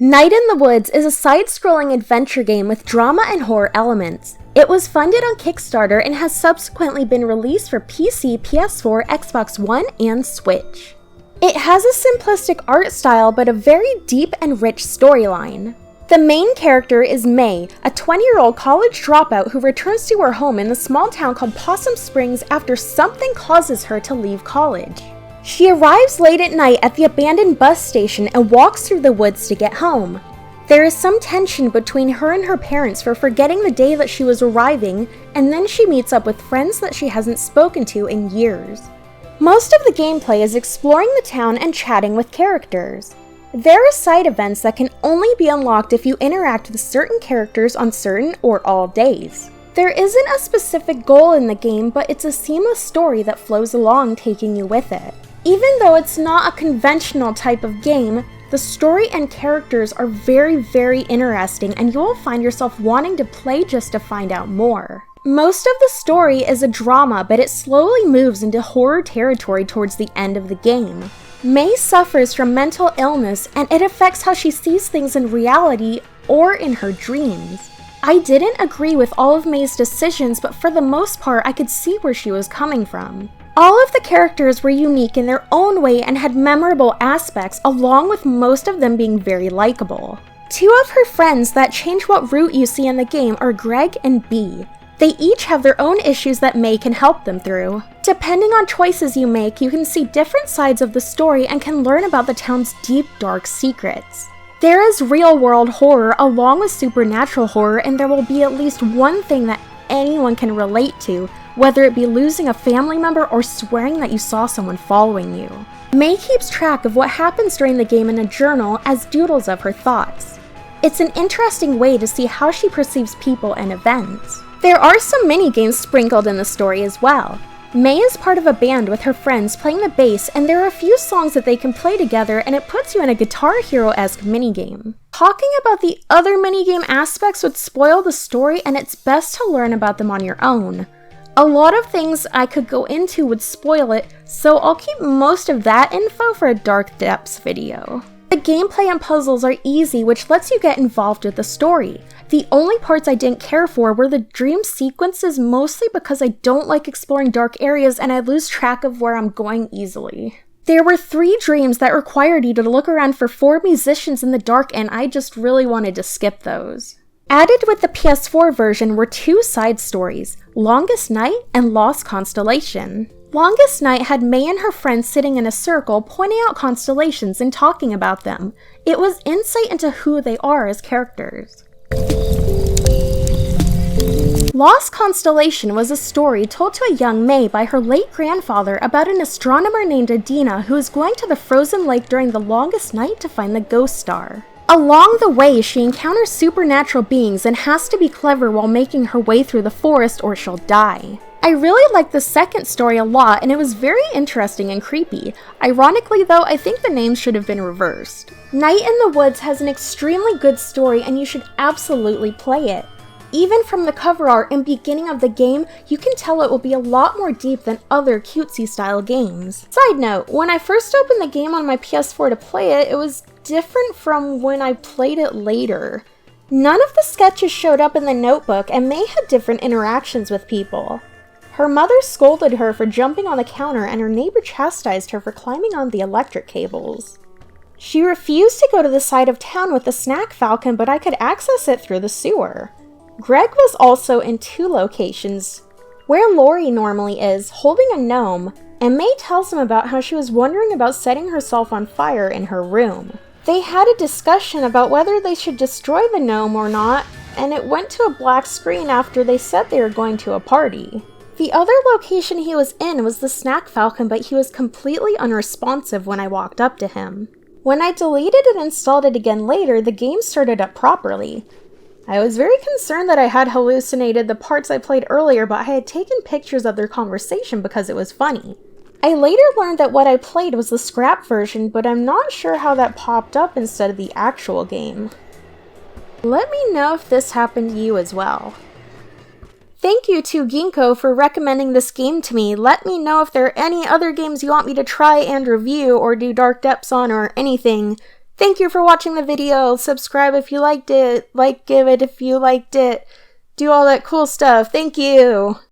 Night in the Woods is a side-scrolling adventure game with drama and horror elements. It was funded on Kickstarter and has subsequently been released for PC, PS4, Xbox One, and Switch. It has a simplistic art style but a very deep and rich storyline. The main character is May, a 20-year-old college dropout who returns to her home in the small town called Possum Springs after something causes her to leave college. She arrives late at night at the abandoned bus station and walks through the woods to get home. There is some tension between her and her parents for forgetting the day that she was arriving, and then she meets up with friends that she hasn't spoken to in years. Most of the gameplay is exploring the town and chatting with characters. There are side events that can only be unlocked if you interact with certain characters on certain or all days. There isn't a specific goal in the game, but it's a seamless story that flows along, taking you with it. Even though it's not a conventional type of game, the story and characters are very interesting, and you will find yourself wanting to play just to find out more. Most of the story is a drama, but it slowly moves into horror territory towards the end of the game. May suffers from mental illness, and it affects how she sees things in reality or in her dreams. I didn't agree with all of May's decisions, but for the most part I could see where she was coming from. All of the characters were unique in their own way and had memorable aspects, along with most of them being very likable. Two of her friends that change what route you see in the game are Greg and Bee. They each have their own issues that May can help them through. Depending on choices you make, you can see different sides of the story and can learn about the town's deep, dark secrets. There is real-world horror along with supernatural horror, and there will be at least one thing that anyone can relate to, whether it be losing a family member or swearing that you saw someone following you. May keeps track of what happens during the game in a journal as doodles of her thoughts. It's an interesting way to see how she perceives people and events. There are some mini-games sprinkled in the story as well. May is part of a band with her friends playing the bass, and there are a few songs that they can play together, and it puts you in a Guitar Hero-esque minigame. Talking about the other minigame aspects would spoil the story, and it's best to learn about them on your own. A lot of things I could go into would spoil it, so I'll keep most of that info for a Dark Depths video. The gameplay and puzzles are easy, which lets you get involved with the story. The only parts I didn't care for were the dream sequences, mostly because I don't like exploring dark areas and I lose track of where I'm going easily. There were 3 dreams that required you to look around for 4 musicians in the dark, and I just really wanted to skip those. Added with the PS4 version were 2 side stories, Longest Night and Lost Constellation. Longest Night had May and her friends sitting in a circle pointing out constellations and talking about them. It was insight into who they are as characters. Lost Constellation was a story told to a young May by her late grandfather about an astronomer named Adina who is going to the frozen lake during the longest night to find the ghost star. Along the way, she encounters supernatural beings and has to be clever while making her way through the forest or she'll die. I really liked the second story a lot, and it was very interesting and creepy. Ironically though, I think the names should have been reversed. Night in the Woods has an extremely good story and you should absolutely play it. Even from the cover art and beginning of the game, you can tell it will be a lot more deep than other cutesy style games. Side note, when I first opened the game on my PS4 to play it, it was different from when I played it later. None of the sketches showed up in the notebook, and May had different interactions with people. Her mother scolded her for jumping on the counter, and her neighbor chastised her for climbing on the electric cables. She refused to go to the side of town with the snack falcon, but I could access it through the sewer. Greg was also in 2 locations, where Lori normally is, holding a gnome, and May tells him about how she was wondering about setting herself on fire in her room. They had a discussion about whether they should destroy the gnome or not, and it went to a black screen after they said they were going to a party. The other location he was in was the snack falcon, but he was completely unresponsive when I walked up to him. When I deleted and installed it again later, the game started up properly. I was very concerned that I had hallucinated the parts I played earlier, but I had taken pictures of their conversation because it was funny. I later learned that what I played was the scrap version, but I'm not sure how that popped up instead of the actual game. Let me know if this happened to you as well. Thank you to Ginkgo for recommending this game to me. Let me know if there are any other games you want me to try and review or do Dark Depths on or anything. Thank you for watching the video. Subscribe if you liked it. Give it if you liked it. Do all that cool stuff. Thank you.